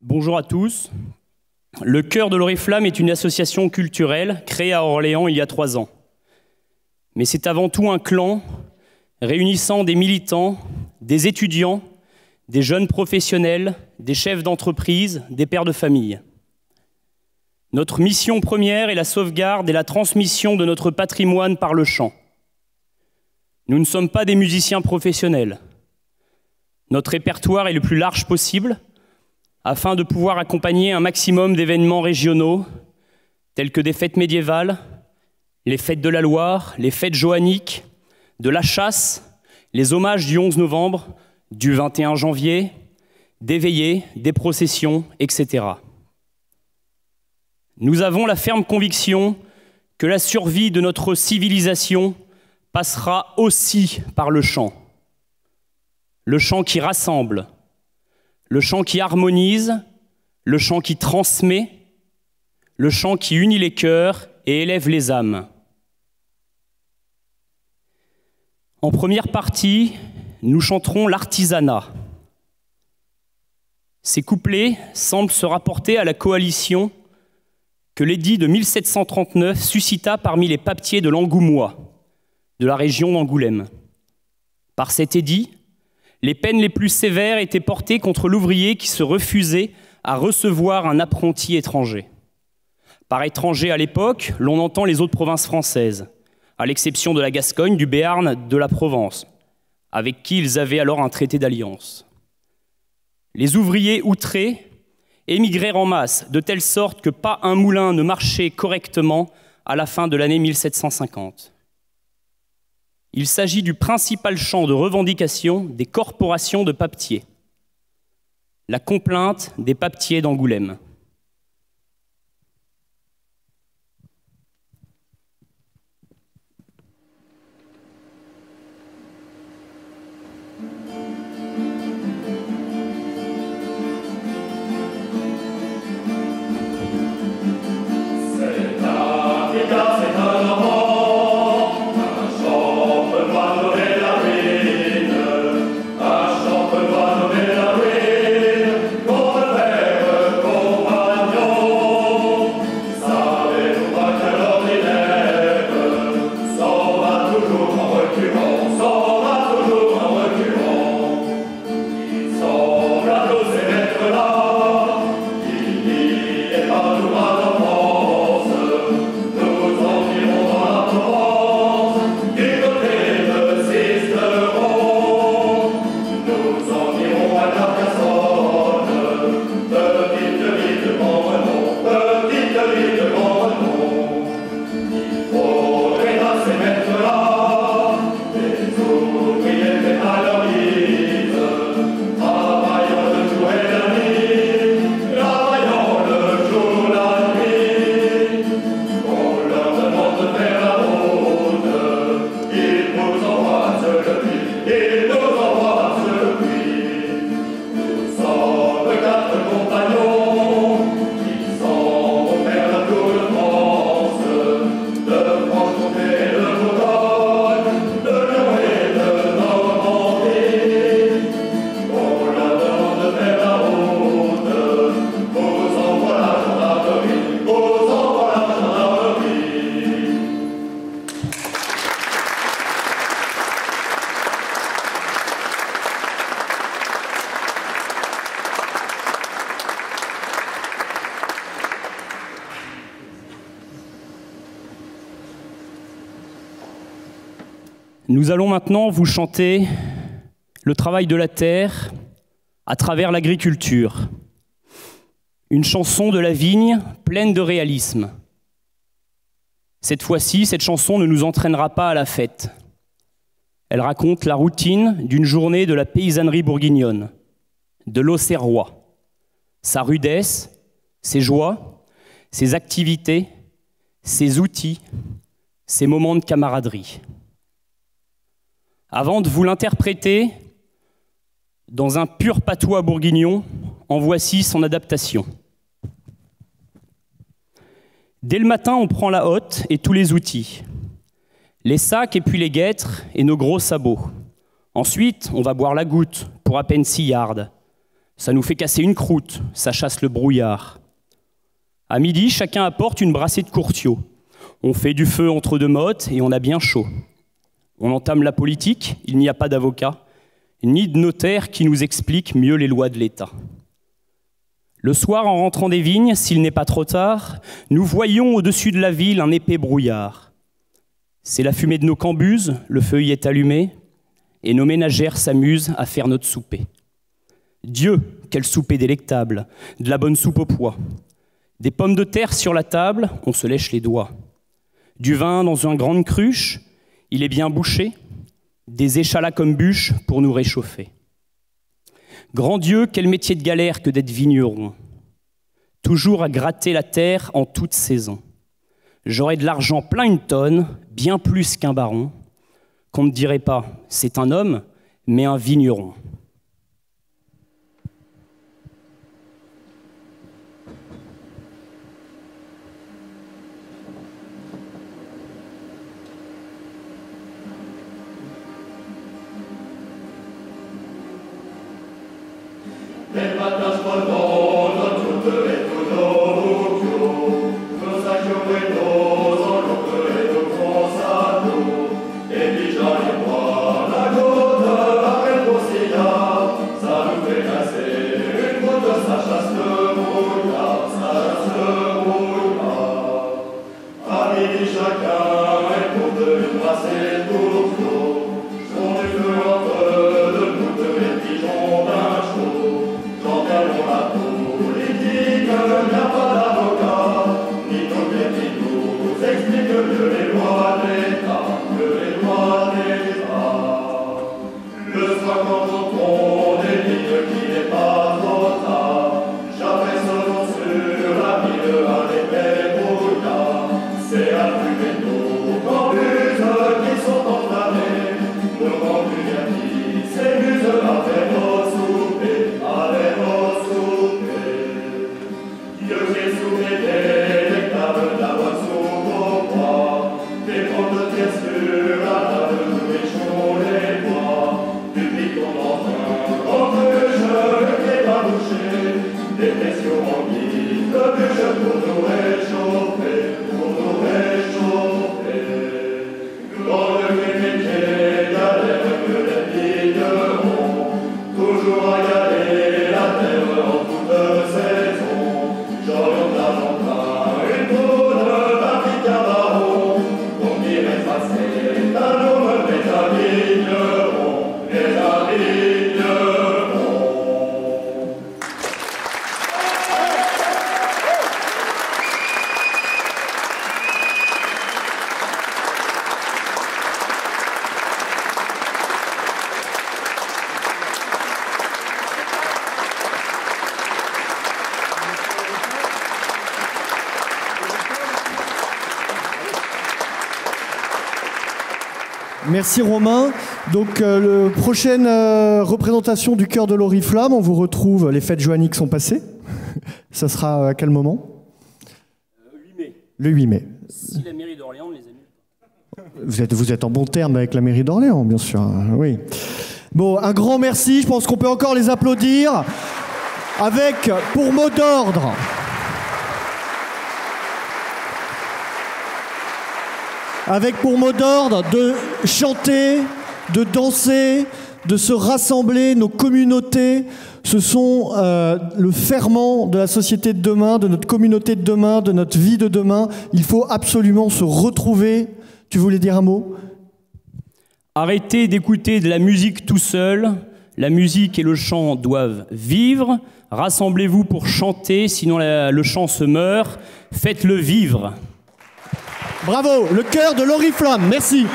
Bonjour à tous. Le Chœur de l'Oriflamme est une association culturelle créée à Orléans il y a 3 ans. Mais c'est avant tout un clan réunissant des militants, des étudiants, des jeunes professionnels, des chefs d'entreprise, des pères de famille. Notre mission première est la sauvegarde et la transmission de notre patrimoine par le chant. Nous ne sommes pas des musiciens professionnels. Notre répertoire est le plus large possible afin de pouvoir accompagner un maximum d'événements régionaux tels que des fêtes médiévales, les fêtes de la Loire, les fêtes johanniques, de la chasse, les hommages du 11 novembre, du 21 janvier, des veillées, des processions, etc. Nous avons la ferme conviction que la survie de notre civilisation passera aussi par le chant. Le chant qui rassemble, le chant qui harmonise, le chant qui transmet, le chant qui unit les cœurs et élève les âmes. En première partie, nous chanterons l'artisanat. Ces couplets semblent se rapporter à la coalition que l'édit de 1739 suscita parmi les papetiers de l'Angoumois, de la région d'Angoulême. Par cet édit, les peines les plus sévères étaient portées contre l'ouvrier qui se refusait à recevoir un apprenti étranger. Par étranger à l'époque, l'on entend les autres provinces françaises, à l'exception de la Gascogne, du Béarn, de la Provence, avec qui ils avaient alors un traité d'alliance. Les ouvriers outrés émigrèrent en masse, de telle sorte que pas un moulin ne marchait correctement à la fin de l'année 1750. Il s'agit du principal champ de revendication des corporations de papetiers, la complainte des papetiers d'Angoulême. Nous allons maintenant vous chanter le travail de la terre à travers l'agriculture. Une chanson de la vigne pleine de réalisme. Cette fois-ci, cette chanson ne nous entraînera pas à la fête. Elle raconte la routine d'une journée de la paysannerie bourguignonne, de l'Auxerrois, sa rudesse, ses joies, ses activités, ses outils, ses moments de camaraderie. Avant de vous l'interpréter dans un pur patois bourguignon, en voici son adaptation. Dès le matin, on prend la hotte et tous les outils, les sacs et puis les guêtres et nos gros sabots. Ensuite, on va boire la goutte pour à peine 6 yards, Ça nous fait casser une croûte, ça chasse le brouillard. À midi, chacun apporte une brassée de courtiaux. On fait du feu entre deux mottes et on a bien chaud. On entame la politique, il n'y a pas d'avocat, ni de notaire qui nous explique mieux les lois de l'État. Le soir, en rentrant des vignes, s'il n'est pas trop tard, nous voyons au-dessus de la ville un épais brouillard. C'est la fumée de nos cambuses, le feu y est allumé, et nos ménagères s'amusent à faire notre souper. Dieu, quel souper délectable, de la bonne soupe au pois. Des pommes de terre sur la table, on se lèche les doigts. Du vin dans une grande cruche, il est bien bouché, des échalas comme bûches pour nous réchauffer. Grand Dieu, quel métier de galère que d'être vigneron. Toujours à gratter la terre en toute saison. J'aurais de l'argent plein une tonne, bien plus qu'un baron, qu'on ne dirait pas, c'est un homme, mais un vigneron. Les patates polvons, toutes et tout l'occhio, nos accioppetos, en l'occhio et tout consato, et puis j'en ai moi, la goutte, après le postilla, ça nous fait casser, une goutte, ça chasse le brouillard, ça chasse le brouillard. À midi chacun, et pour une brassée de courtiaux, j'en ai feu entre deux gouttes, les pigeons d'un chaud. La politique, il n'y a pas d'avocat, ni toutes les qui nous expliquent que les lois de l'État, Le soir quand on compte des lignes qui n'est pas trop tard, j'appelle ce nom sur la ville à l'épée brouillard. C'est à fumer nos cambuses qui sont enflammées, nos cambuses qui s'amusent à faire nos soupers, à faire nos Dieu qui soumettait les tables d'avoir sous vos poids, des pommes de terre sur la table, nous méchons les bois, du picon dans un bûche, qui est pas bouché, des pressions en guise de bûche pour nous réchauffer, Dans le métier, galère que les vignerons, toujours à galer la terre en toute saison. J'oriente l'argentin, une poudre, un petit baron, on dirait passer un homme, les vignerons, les vignerons. Merci Romain. Donc la prochaine représentation du chœur de l'Oriflamme, on vous retrouve, les fêtes joanniques sont passées. Ça sera à quel moment ? Le 8 mai. Le 8 mai. Si la mairie d'Orléans les annule. Vous êtes en bon terme avec la mairie d'Orléans, bien sûr. Oui. Bon, un grand merci. Je pense qu'on peut encore les applaudir. Avec, pour mot d'ordre, de chanter, de danser, de se rassembler, nos communautés. Ce sont le ferment de la société de demain, de notre communauté de demain, de notre vie de demain. Il faut absolument se retrouver. Tu voulais dire un mot ? Arrêtez d'écouter de la musique tout seul. La musique et le chant doivent vivre. Rassemblez-vous pour chanter, sinon le chant se meurt. Faites-le vivre. Bravo, le chœur de l'Oriflamme, merci.